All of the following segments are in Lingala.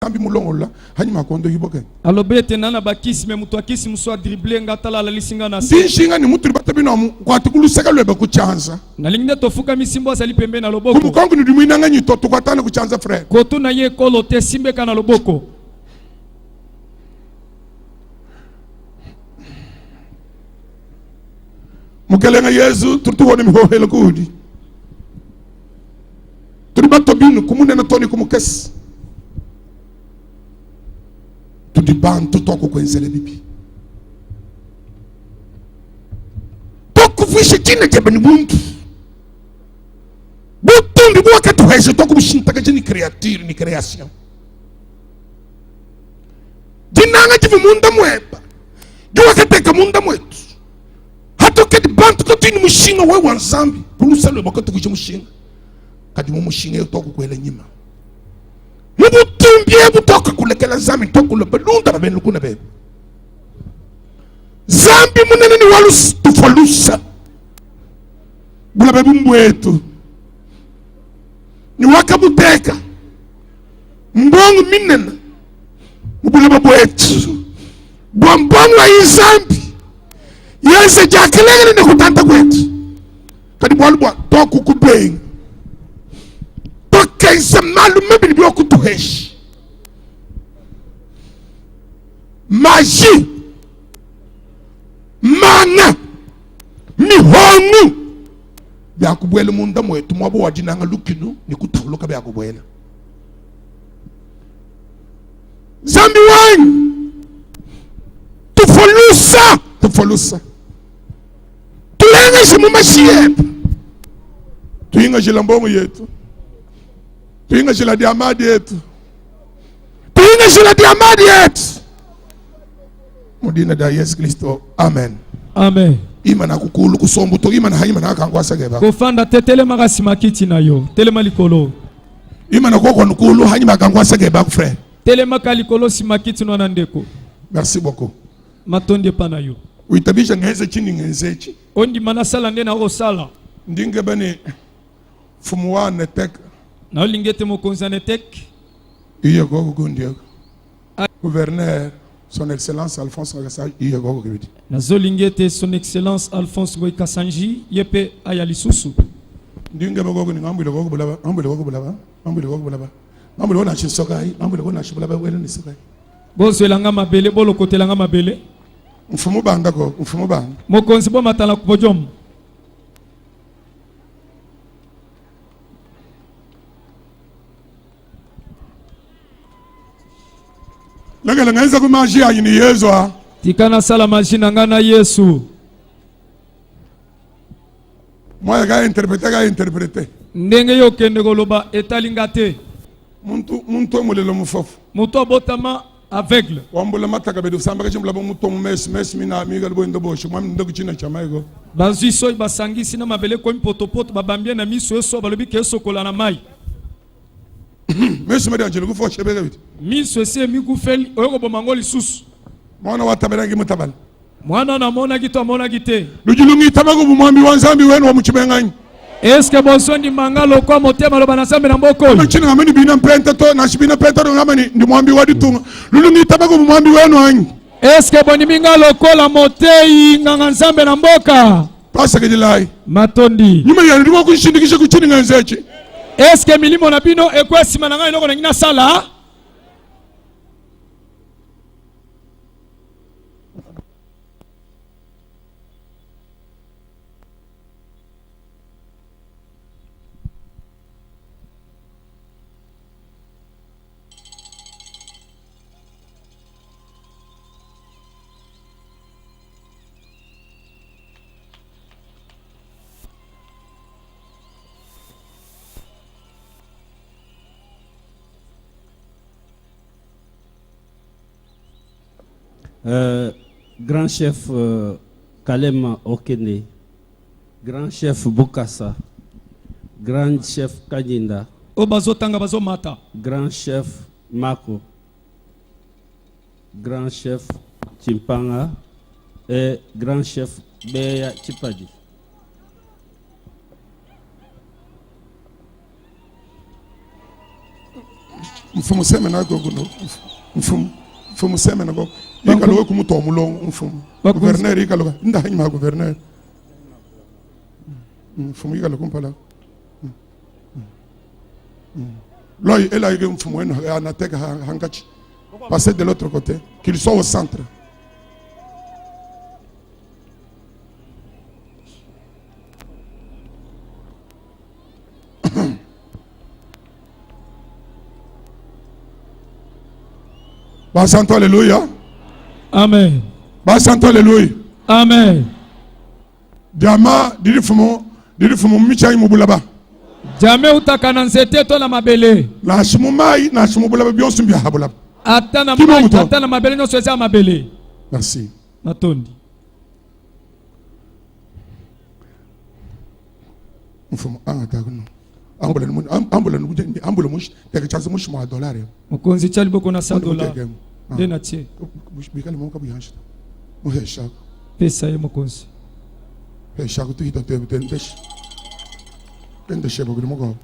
sambi mulongola hanyuma kondo hiboke alobete nana bakisi me mutu akisi muso dribble ngatala la lisinga na shinga ni mutu batabino kwatukulu seka lweba kuchanza nalingine tofuka misimbo asali pembe na loboko kumukongo ni dumina nganyi to tukatana kuchanza frère kotu na ye kolo te simbe kana loboko mukelenga Yesu tutuone mihohelo kudi tulibato binu kumunena toni kumukesi tudibantu toko kwenzele bibi toko vishe kine jebani buntu butundi buwake tuheze toko bushintaka jini kreatiri ni kreation jinanga jivu munda mweba juwake teka munda mwetu hatoke di bantu totini mushinga we wanzambi pulusalo bakote kuje mushinga kadi mu mushinga toko kwele nyima mubutumbye butoka kulekela zambi toko lobelunda babenu kuna bebe zambi munene ni walu tufalusa bula bebu mbwetu ni wakabuteka mbongo minena bula babwetu bombongo yi zambi yese jakelele ne kutanta kwetu kadi bwalubwa toko kubenga tokense malu mebili byo kutuheshi maji mana mihongu byakubwela munda mwetu mwabo wajinanga lukinu ni kutuluka byakubwela zambi wanyu tufolusa tulenga mu mashiyepa tuinga jilambongo yetu tuinga jila diamadi yetu tuinga jila diamadi yetu mudina da Yesu Kristo amen amen imana kukulu kusombu to imana hayima na kangwasa geba kofanda tetele makasima kiti nayo telema likolo imana koko nukulu hayima kangwasa geba frère telema kalikolo simakiti nwana ndeko merci beaucoup matonde pana yo uitabisha ngeze chini ngezechi ondi manasala ndena osala ndinge bane fumuwane tek na olingete mokonzane tek iye gogo gondia gouverneur son excellence Alphonse Ngasa iye gogo kibidi na zolingete son excellence Alphonse Ngoy Kasanji yepe ayali susu ndinge gogo ni ngambule gogo bulaba ngambule wona chisokai ngambule wona chibulaba wele ni sokai bozwelanga mabele bolokotelanga mabele mfumu banda ko mfumu banda mokonzi bo matala kubojom lagala ngaisa ku maji ya ni Yesu tikana sala majina ngana Yesu moya ga interprete ndenge yo kende goloba etalingate muntu mulelo mufofu muto botama aveugle wambula mataka bedu samba chimbula muto mes mina amiga lbo ndo bosho mwami ndo kuchina chamaego bazwi soy basangisi na mabele ko mpotopoto babambia na miso eso balobi ke sokola na mai mes mede angelo kufo chebega bit miso se mi kufeli oyoko bomangoli susu mwana wataberangi mutabala mwana na mona gito amona gite lujulungi tamago bumwambi wanzambi wenu wa muchimenganyi eske bonsondi mangalo kwa motema loba na sambe na mboko mchina ngameni bina penta to na shibina penta to ngameni ndi mwambi waditunga lulungi tamago bumwambi wenu anyi eske boni mingalo kola motei nganga nsambe na mboka pasa kejilai matondi nyuma ya ndiko kushindikisha kuchini nganzechi eske milimo na bino ekwesima na ngai noko na ngina sala Grand chef Kalema Okene, grand chef Bokassa, grand chef Kanyinda, Obazotanga bazomata, grand chef Mako, grand chef Chimpanga et grand chef Beya Chipadi. mfumu sema na gogo no mfumu sema na gogo ikalo ku mutomu lo mfumu gouverneur ikalo nda hanyuma gouverneur mfumu ikalo kumpala loy ela yige mfumu wenu anateka hangachi passer de l'autre côté qu'il soit au centre. Basanto alléluia. Amen. Basanto alléluia. Amen. Diama dirifumo michai mubulaba. Jamais utakana nsete to na mabele. Na shimumai na shimubulaba bionsu mbia habulaba. Atana mai atana mabele no soza mabele. Merci. Matondi. Mfumo atakuno. Ambula mush teke chance mush mo $1. Mukonzi chali boko na $100. Dena tie. Bikale mo kabuyanshi. Mo hesha. Pesa ye mukonzi. Hesha ku tuhita tempesh. Ende shebo ku mo go.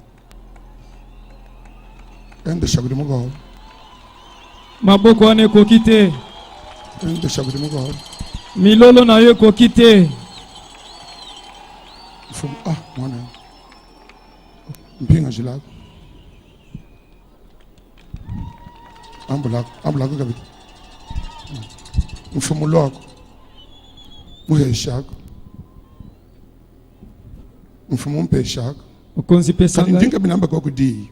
Ende shebo ku mo go. Maboko ane kokite. Ende shebo ku mo go. Milolo na yo kokite. Mwana. Mpinga jilako. Ambulako kabiti. Mfumu loko. Muheshako. Mfumu mpeshako. Ukonzi pesa ngai. Ndinga binamba kwa kudi.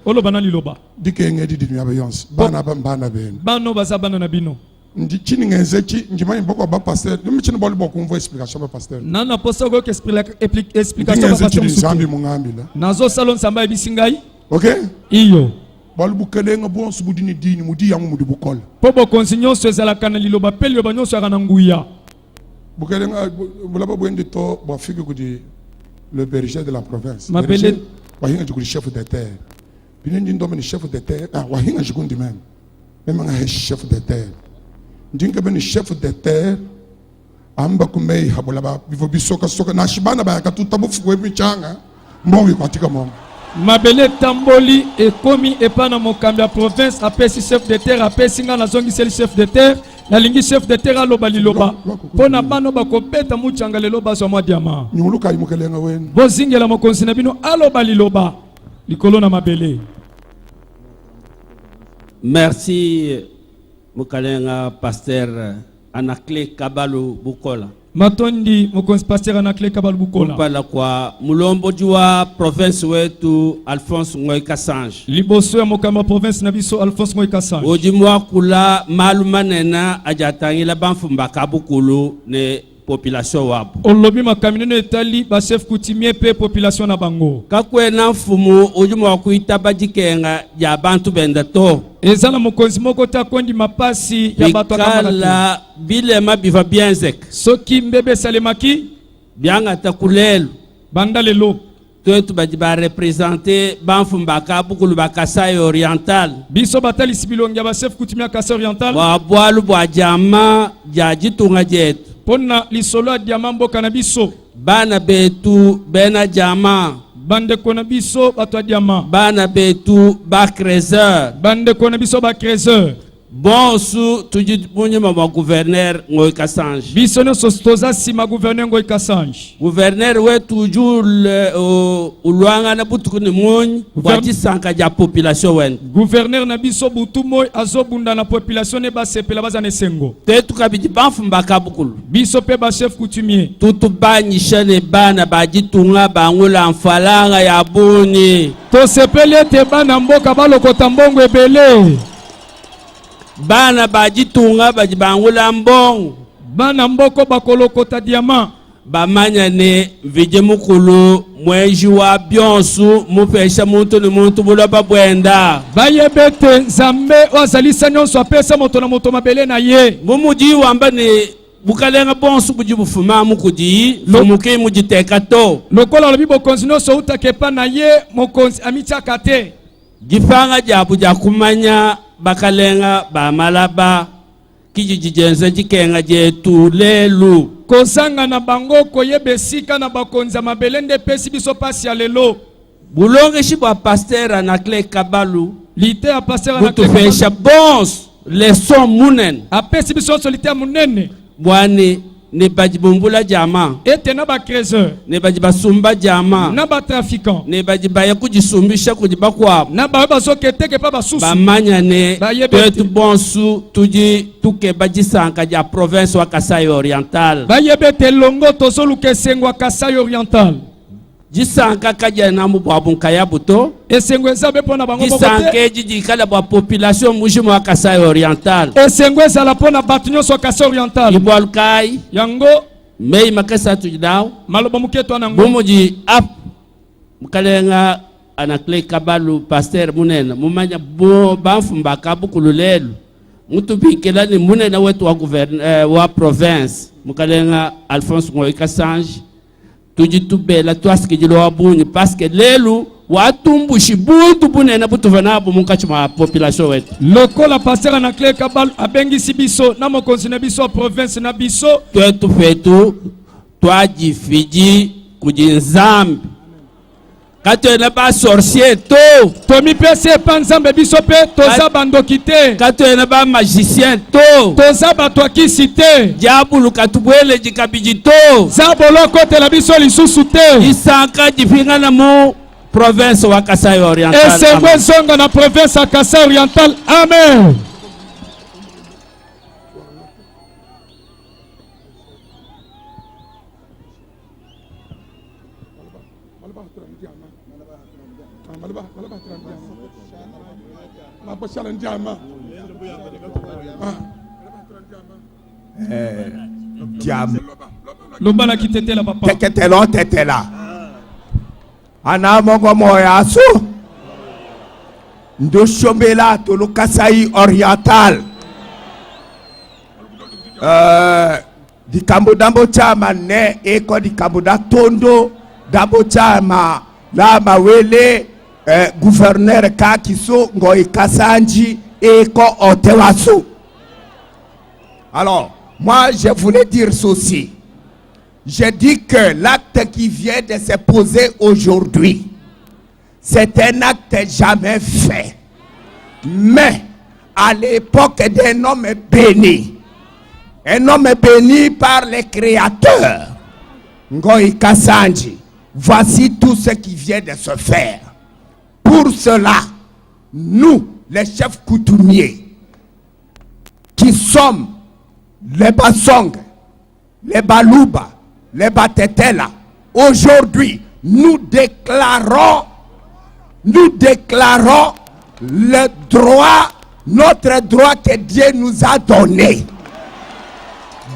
Olo bana liloba. Dike ngedi di nyaba yonse. Bana ben. Bano bazabana na bino. Ndi chini ngenzeki njimani mboko ba pasteur. Ndimichini boli boko mvo explication ba pasteur. Nana poso go explication ba pasteur. Nzambi mungambila. Nazo salon samba ebisingai. Okay? Iyo. Balu bukelenga bonso budini dini mudi yangu mudi bukola. Pobo konsinyo sezala kana liloba peli ba nyonso kana nguya. Bukelenga bulaba bwende to ba figi kudi le berger de la province. Mapele wahinga jukuli chef de terre. Binindi ndomeni chef de terre. Wahinga jukundi même. Même nga chef de terre. Ndinga beni chef de terre. Amba kumei habulaba bivo bisoka soka na shibana ba yakatuta bufu michanga. Mbongi kwatika mongo. Mabele tamboli ekomi epana mokambi ya province apesi chef de terre apesi nga na zongi seli chef de terre na lingi chef de terre aloba liloba pona bano bakopeta muchanga lelo bazwa mwa diama nyuluka imukelenga wenu bozingela mokonzi na bino aloba liloba likolo na mabele. Merci Mukalenga Pasteur Anakle Kabalu Bukola. Matondi mokonzi pasteur Anakle Kabalu Bukola. Kupala kwa mulombo jiwa province wetu Alphonse Ngoy Kassange. Liboso ya mokamba province na biso Alphonse Ngoy Kassange. Ojimwa kula malumanena ajatangila banfumba kabukulu ne population wabo. Olobi makamino etali ba chef coutumier pe population na bango. Kakwe na mfumu ojimwa kuita bajikenga ya bantu benda to. Ezala mokonzi moko ta kondi mapasi ya bato akamala bilema biva bienzek. Soki mbebe salemaki bianga takulelu banda lelo twetu ba représenter banfumba kabukulu ba Kasai oriental. Biso batali sibilongi ya ba chef coutumier Kasai oriental. Wa bwalu bwa jama jajitunga jetu. Pona lisolo ya diamant mboka na biso. Bana betu bena jama. Bande kona biso bato diamant. Bana betu ba créseur. Bande kona biso ba créseur. Bonsu tujibunye mama gouverneur Ngoy Kassange. Biso no sostoza sima gouverneur Ngoy Kassange. Gouverneur wetu jule uluanga na butuku ni munyi wati sanka ja population wen. Gouverneur na biso butu moy azobunda na population ne ba sepela baza ne sengo. Tetu kabidi banfumba kabukulu. Biso pe ba chef coutumier. Tutu banyi shane bana bajitunga bangula mfalanga ya buni. To sepele te bana mboka balokota mbongo ebele. Bana bajitunga bajibangula mbongo. Bana mboko bakolokota diamant. Bamanya ne vije mukulu mweji wa bionsu mupesha muntu ni muntu buloba bwenda. Bayebete nzambe wazalisa nyonso apesa moto na moto mabele na ye. Mumuji wamba ne bukalenga bonsu bujibufuma mukudi fumuke mujiteka to. Lokola lobi bokonzi nyonso utakepa na ye mokonzi amichaka te. Gifanga jabu jakumanya bakalenga ba malaba kijijenze jikenga jetu lelu kozanga na bango koyebesika na bakonza mabelende pesi biso pasi ya lelo bulonge shi ba pasteur Anakle Kabalu Lité a passé à mutu fesha bons leçon munen apesi biso solitaire munene bwani ne bajibumbula jama ete na ba créseur ne bajibasumba jama na ba trafiquant ne bajibaya kujisumbisha kujibakwa na ba bazokete ke pa basusu bamanya ne Bayebete. tetu bonsu tuji tuke bajisanka ja province wa Kasai Oriental bayebete longo tozoluka esengo ya Kasai Oriental jisanka kaja na mubwabu nkaya buto esengo ezabe mpona bango jisanka bokote ejijikala bwa population mujimu wa Kasai Oriental esengo ezala mpona bato nyonso ya Kasai Oriental ibwalukai yango mei makasa tujidaw maloba muketo nango bumuji ap mkalenga anakle kabalu pasteur munena mumanya bo bafumba kabukulu lelu mutubikela ni munena wetu wa wa province mkalenga Alphonse Ngoika Sange tujitubela twasikijilo wabunyi parce que lelu watumbushi buntu bunena butuvanabo mukachima population wetu lokola pasteur anakle kabal abengisi biso na mokonzi na biso province na biso twetu fetu twajifiji kujinzambi katwena ba sorcier to tomi pese pa nzambe biso pe toza bandoki te katwena ba magicien to toza bato akisi te diabulu katubwele jikabiji to za boloko tela biso lisusu te isanka jifinga na mu province wa Kasai Oriental esengo ezonga na province ya Kasai Oriental amen lobala kitetela papa teketelo tetela ana mongo moyaso ndo shombela to lo Kasai Oriental di kambo dambo chama ne eko di kambo da tondo dambo chama la mawele gouverneur Kakiso ngoi Kasanji eko otewaso. Alors moi je voulais dire ceci. Je dis que l'acte qui vient de se poser aujourd'hui, c'est un acte jamais fait. Mais à l'époque d'un homme béni, un homme béni par les créateurs, Ngoi Kasanji, voici tout ce qui vient de se faire. Pour cela, nous, les chefs coutumiers, qui sommes les Basong, les Baluba, les Batetela, aujourd'hui, nous déclarons le droit, notre droit que Dieu nous a donné.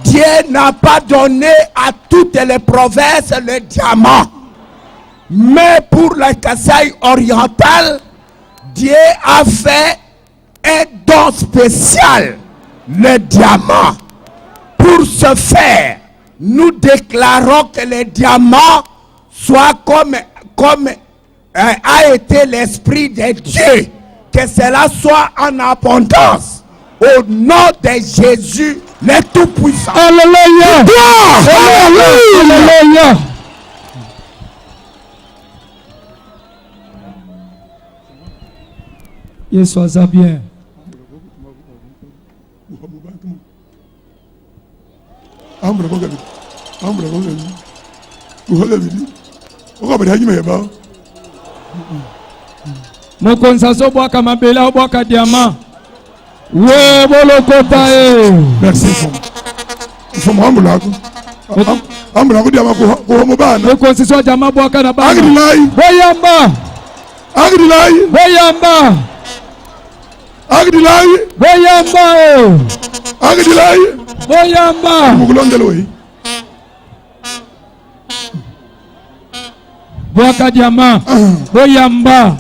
Dieu n'a pas donné à toutes les provinces le diamant. Mais pour la Kasai Oriental, Dieu a fait un don spécial, le diamant. Pour ce faire, nous déclarons que le diamant soit comme a été l'Esprit de Dieu, que cela soit en abondance. Au nom de Jésus, le Tout-Puissant. Alléluia. Alléluia. Yesu aza bien. Mokonzi azobwaka mabele obwaka diamant. We bolokota e. Merci Mfumu ambulako. Ambulako diamant ko mobana. Mokonzi so diamant bwaka na bana. Agrilai. Boyamba. Agrilai. Boyamba. Agrilai. Boyamba. Agrilai. Boyamba. Mukulondelo we. Bwaka diamant. Boyamba.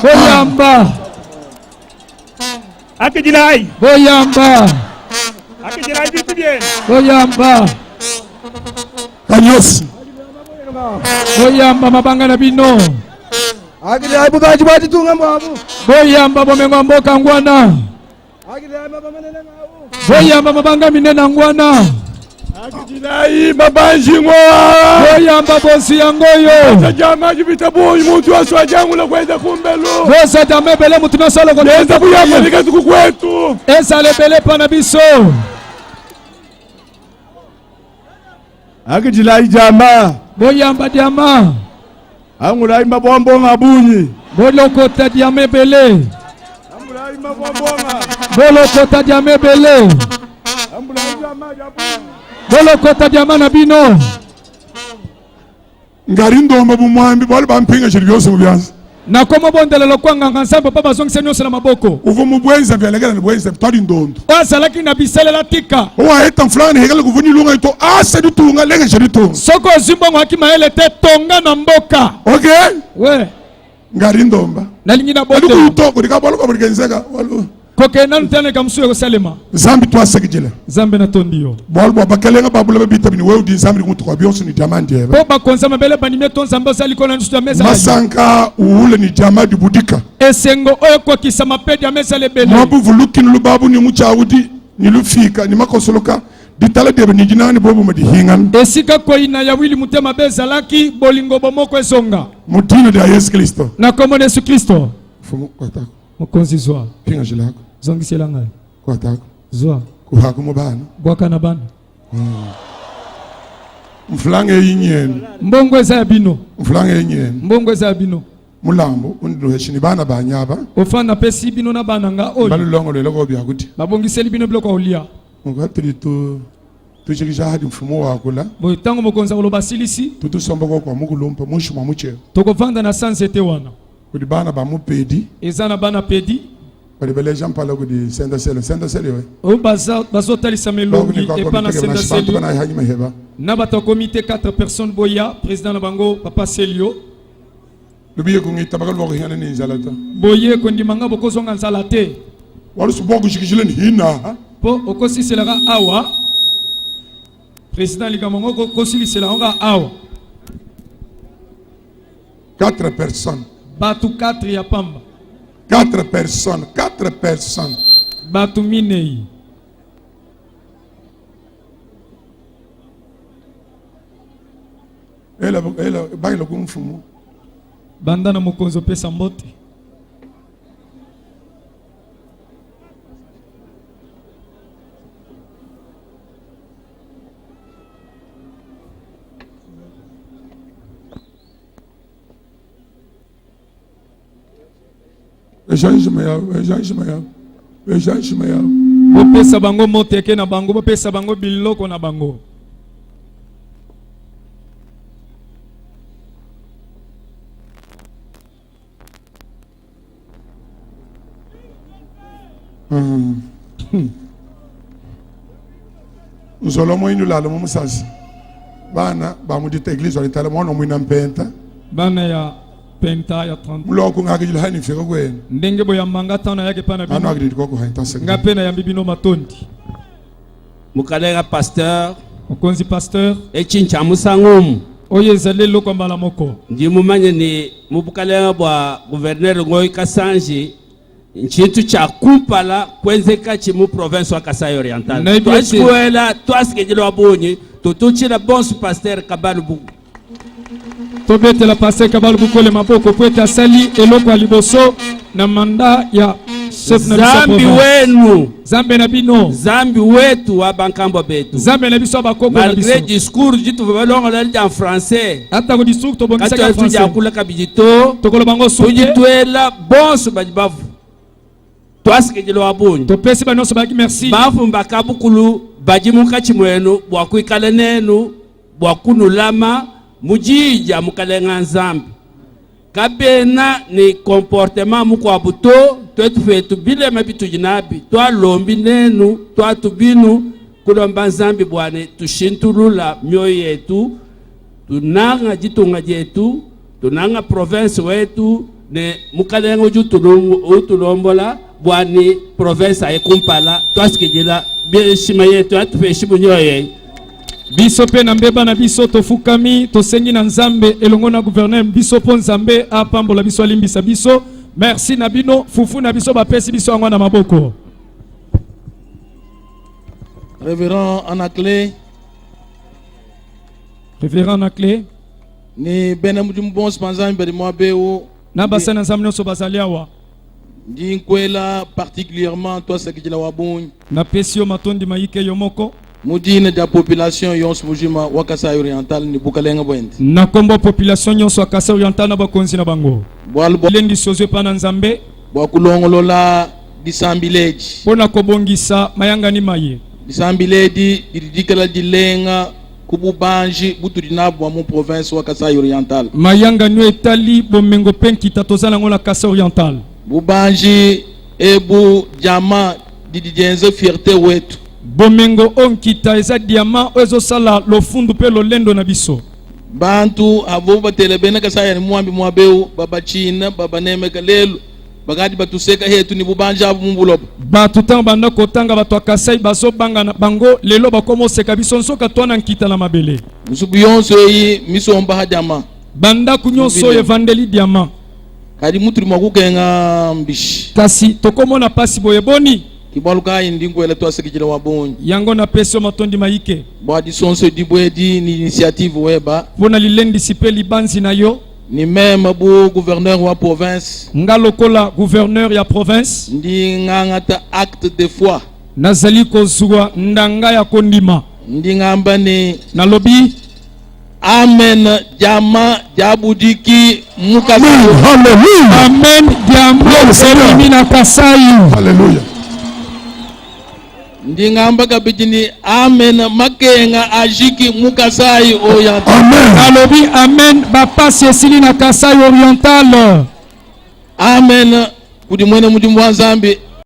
Boyamba. Akijilai. Boyamba. Akijilai dit bien. Boyamba. Kanyosi. Boyamba mabanga na bino. Akijilai bukaji bati tunga mwabu. Boyamba bomengo mboka ngwana. Akijilai mabanga nena ngawu. Boyamba mabanga minena ngwana. Akijilai mabanjingo. boyamba bosi yangoyo Sajama jibita boy mtu aswa jangu la kwenda kumbelo. bosa jame bele mutu na solo Neza kuyama nikatuku kwetu. esa le bele pana biso Akijilai jama. boyamba diama Angulai mabombo ngabunyi. bolokota diame bele Angulai mabombo nga. bolokota diame bele Angulai jama jabunyi. bolokota diama na bino ngari ndomba bumwambi bali bampinga chiri byose mu byanza nakoma bondelelo kwanganga nsambo papa zongisa nyonso na maboko uvo mu bwenza byalegela ni bwenza tali ndondo wazalaki na biselela tika owa eta fulani hekala kuvuni lunga ito asa ditunga lenge chiri tunga soko ozimbongo haki maele te tonga na mboka okay we ngari ndomba nalingi na ali bondelo kuyitoko dikabalo kwa buligenzeka walu koke nanu tene kamsuye kosalema zambi twasekijile zambe na tondiyo bol bo bakelenga babula babita bini weudi zambi kumuntu kwa byonso ni diamandi eba po bakonza mabele banime tonzambe osaliko na nsusu ya meza masanka uule ni diamandi budika esengo oyo kokisa mapedi ya meza lebele mabu vulukini lubabu ni muchaudi ni lufika ni makosoloka ditala debe ni jinani bobu madihingan esika koina ya wili mutema bezalaki bolingo bomoko esonga mutino de Yesu Kristo na kombo na Yesu Kristo fumu kwatako mokonzi zwa pinga jilako zongisela ngai kwatako zwa kuhako mubana bwaka na bana mflange yinyeni mbongo eza ya bino mflange yinyeni mbongo eza ya bino mulambo undiloheshini bana banyaba ofanda pesi bino na bana nga oyo balulongo lelo ko byakuti babongiseli bino biloko ya kolia ngakatiri tuchikisha hadi mfumo wakula boye ntango mokonzi akoloba asilisi tutusomba kwa mukulumpa mushuma mucheo tokovanda na sanzete wana kudi bana bamupedi eza na bana pedi balibeleja mpala kudi senda selo we oyo bazotalisa melongi epa na senda selio bana hanyima heba na bato ya komite 4 personnes boya président na bango papa selio lubiye kungita bakalwa kuhana ni nzalata boye kondimanga bokozonga nzala te walusu boku shikishile ni hina po okosiselaka awa président likambo ngo okosiliselaka nga awa 4 personnes bato 4 ya pamba 4 personnes bato minei ela bailo kumfumo banda na mokonzi opesa mbote ejangement yao bopesa bango moteke na bango bopesa bango biloko na bango nzolo mo inulala mo musasi bana bamudita eglise walitala mwana mwina mpenta bana ya penta ya 30 muloko ngakijila hani fika kwenu ndenge boyambanga tano yake pana ano bino akiditi kwako haintasa nga pena yambi bino matondi mukalenga pasteur mokonzi pasteur echincha musangumu oyo ezali eloko mbala moko ndi mumanye ni mubukalenga bwa gouverneur ngoi kasanji nchintu cha kumpala kwenzeka chimu province wa Kasai Oriental Na ibi eti- twasikuela twasikejelo wabonyi tutuchila bonsu pasteur kabalu bu tobetela pasteur kabalo bukole maboko po ete asali eloko ya liboso na manda ya chef na biso ya zambi province. wenu Zambe na bino zambi wetu wa bankambo betu zambe na biso bakoko na biso malgré discours jitu valongo lali en français ata ko district tobongisaka kati tuja français kula kabijito tokoloba bango suki tujitwela bonsu bajibavu twasikejelo wabonyi topesi banyoso baki merci bafu mbakabukulu bajimuka chimwenu bwakwikala nenu bwakunulama mujija mukalenga nzambi kabena ni comportement mukwa buto twetu fetu bilema bitujinabi twalombi nenu twatubinu kulomba nzambi bwane tushintulula myoyo yetu tunanga jitunga jetu tunanga province wetu ne mukalenga utulombola bwani province ayekumpala twasikejela bishima yetu atufeshimu nyoye biso pe na mbeba na biso tofukami tosengi na nzambe elongo na gouverneur biso po nzambe apambola biso alimbisa biso merci na bino fufu na biso bapesi biso yango na maboko Révérend Anaclé, révérend na clé ni bena mudimu bonse panzambi badi mwabeo na basana nzambe nyonso bazali awa ndi nkwela particulièrement toi sekijila wabunyi napesi yo matondi mayike yo moko mudine da population yonso mujima wa Kasai Oriental ni bukalenga bwende na kombo population nyonso ya Kasai Oriental na bakonzi na bango bwalbo lendi sozwe pana nzambe bwakulongolola disambileji pona kobongisa mayangani maye disambiledi didikala dilenga kububanji butudinabwa mu province wa Kasai Oriental mayangani etali bomengo penkita tozala ngo la Kasai Oriental bubanji ebu jama didijenze fierté wetu bomengo onkita eza diamant ozo sala lofundu pe lolendo na biso bantu abo batelebena Kasai ni mwambi mwabeu baba china baba nemeka lelo bagadi batuseka hetu ni bubanja abu mumbuloba batu tanga banda kotanga batu akasai baso banga na bango lelo bakomo seka biso nsoka twana nkita na mabele musubu yonso yi misomba hajama banda kunyonso evangeli diamant kadi mutu mwakukenga mbishi kasi tokomona pasi boye boni kibaluka indi ngwele to asekijila wabonyi yango na pesi matondi mayike bwadi sonso dibwedi ni initiative weba pona lilendi sipe libanzi na yo ni même bu gouverneur wa province nga lokola gouverneur ya province ndi ngangata acte de foi nazali kozwa ndanga ya kondima ndi ngamba ni nalobi amen jama jabudiki mukasi Hallelujah. amen diamant selimi na Kasai Hallelujah. ndi ngamba kabijini amen makenga ajiki mukasai Oriental Amen. nalobi amen bapasi esili na Kasai Oriental amen kudi mwene mudimu wa Nzambi